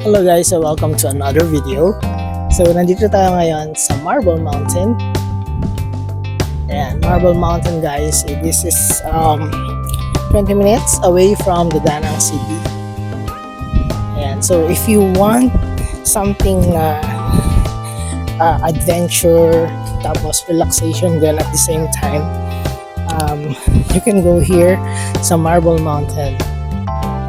Hello guys, so welcome to another video. So nandito tayo ngayon sa Marble Mountain. Ayan, Marble Mountain guys. This is 20 minutes away from the Da Nang City. Ayan, so if you want something na adventure tapos relaxation then at the same time, you can go here sa Marble Mountain.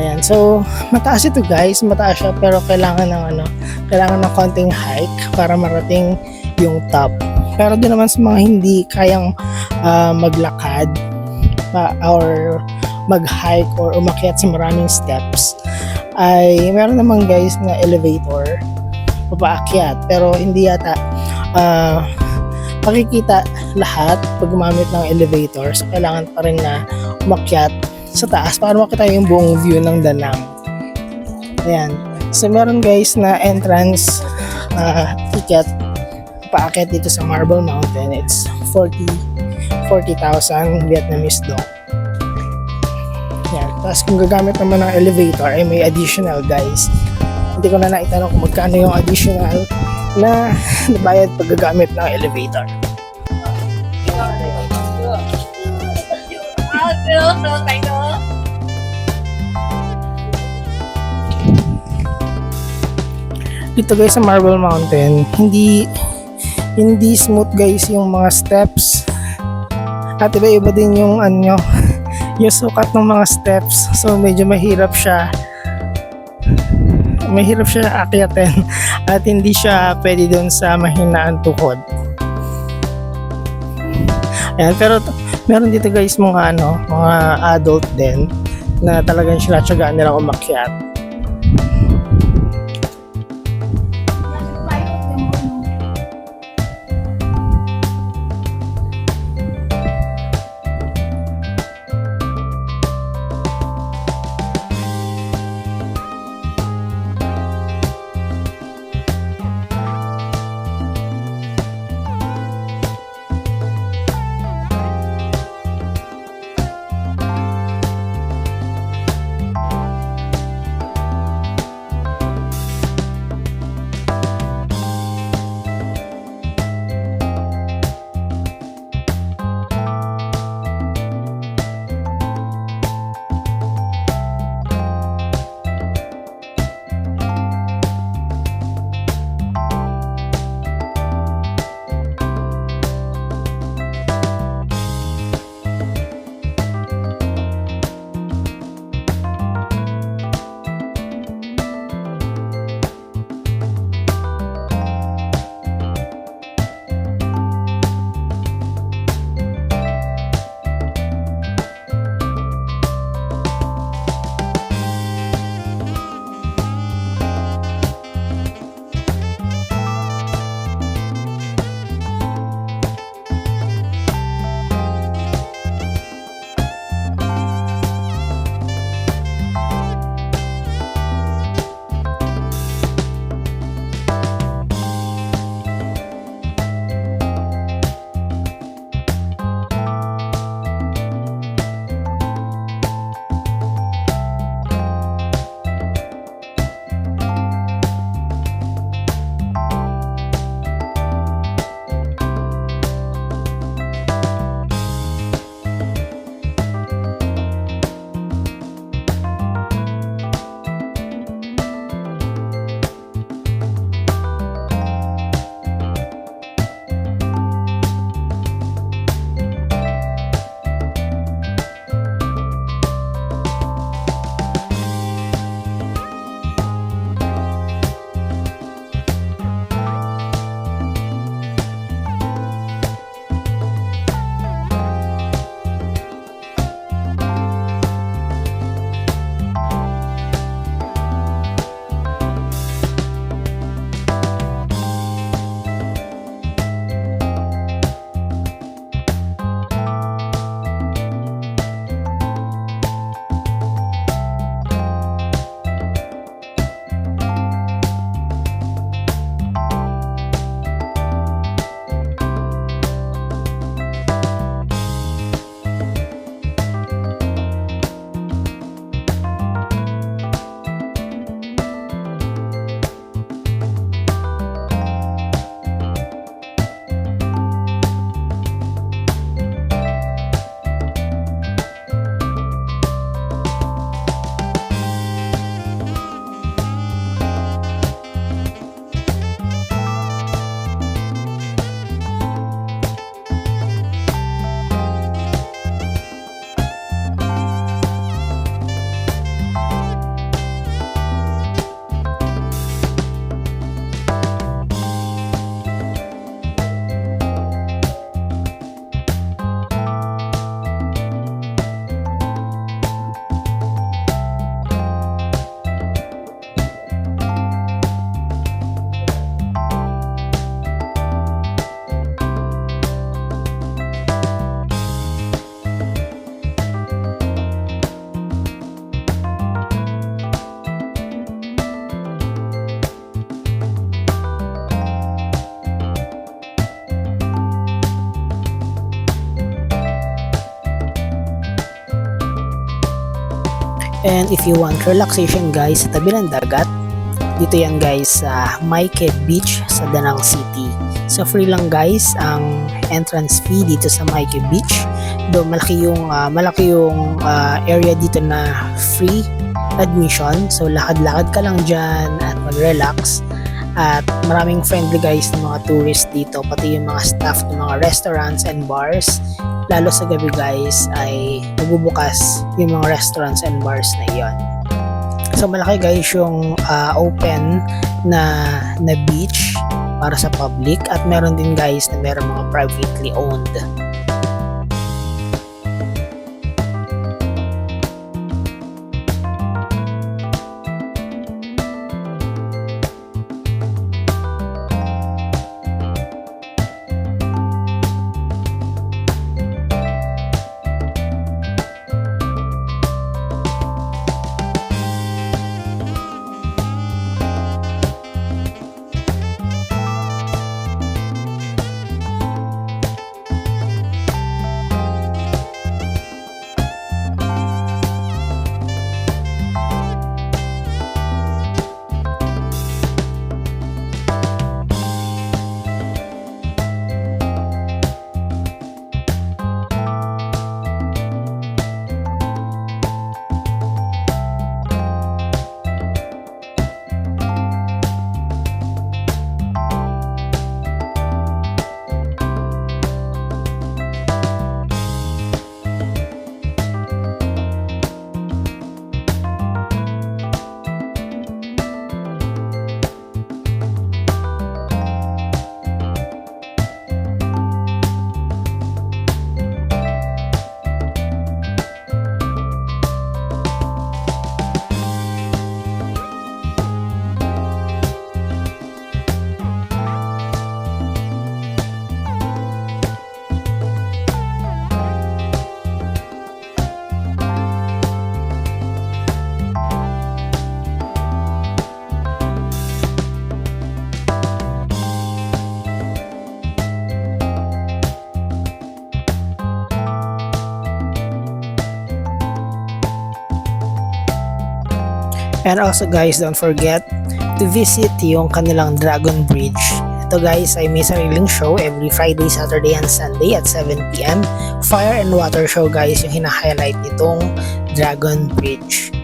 Ayan, so mataas ito guys, mataas siya pero kailangan ng konting hike para marating yung top. Pero doon naman sa mga hindi kayang maglakad or mag-hike or umakyat sa maraming steps, ay meron naman guys na elevator papaakyat pero hindi yata makikita lahat pag gumamit ng elevator, so kailangan pa rin na umakyat sa taas para makita yung buong view ng Da Nang. Ayan. So meron guys na entrance ticket paakyat dito sa Marble Mountain. It's 40,000 Vietnamese dong. Ayan. Tapos kung gagamit naman ng elevator ay may additional guys. Hindi ko na naitanong kung magkano yung additional na nabayad pag gagamit ng elevator. Dito guys sa Marble Mountain, hindi smooth guys yung mga steps. At iba-iba din yung yung sukat ng mga steps. So medyo mahirap siya akyatin at hindi siya pwede doon sa mahinaan tuhod. Ayan, pero meron dito guys mga adult din na talagang sinatsagaan nilang umakyat. And if you want relaxation guys sa tabi ng dagat, dito yan guys sa Maike Beach sa Danang City. So free lang guys ang entrance fee dito sa Maike Beach. Do malaki yung area dito na free admission. So lakad-lakad ka lang dyan at mag-relax. At maraming friendly guys ng mga tourists dito, pati yung mga staff ng mga restaurants and bars. Lalo sa gabi guys ay nagbubukas yung mga restaurants and bars na iyon. So malaki guys yung open na beach para sa public, at meron din guys na meron mga privately owned. And also guys, don't forget to visit yung kanilang Dragon Bridge. Ito guys ay may sariling show every Friday, Saturday, and Sunday at 7 PM. Fire and water show guys yung hina-highlight nitong Dragon Bridge.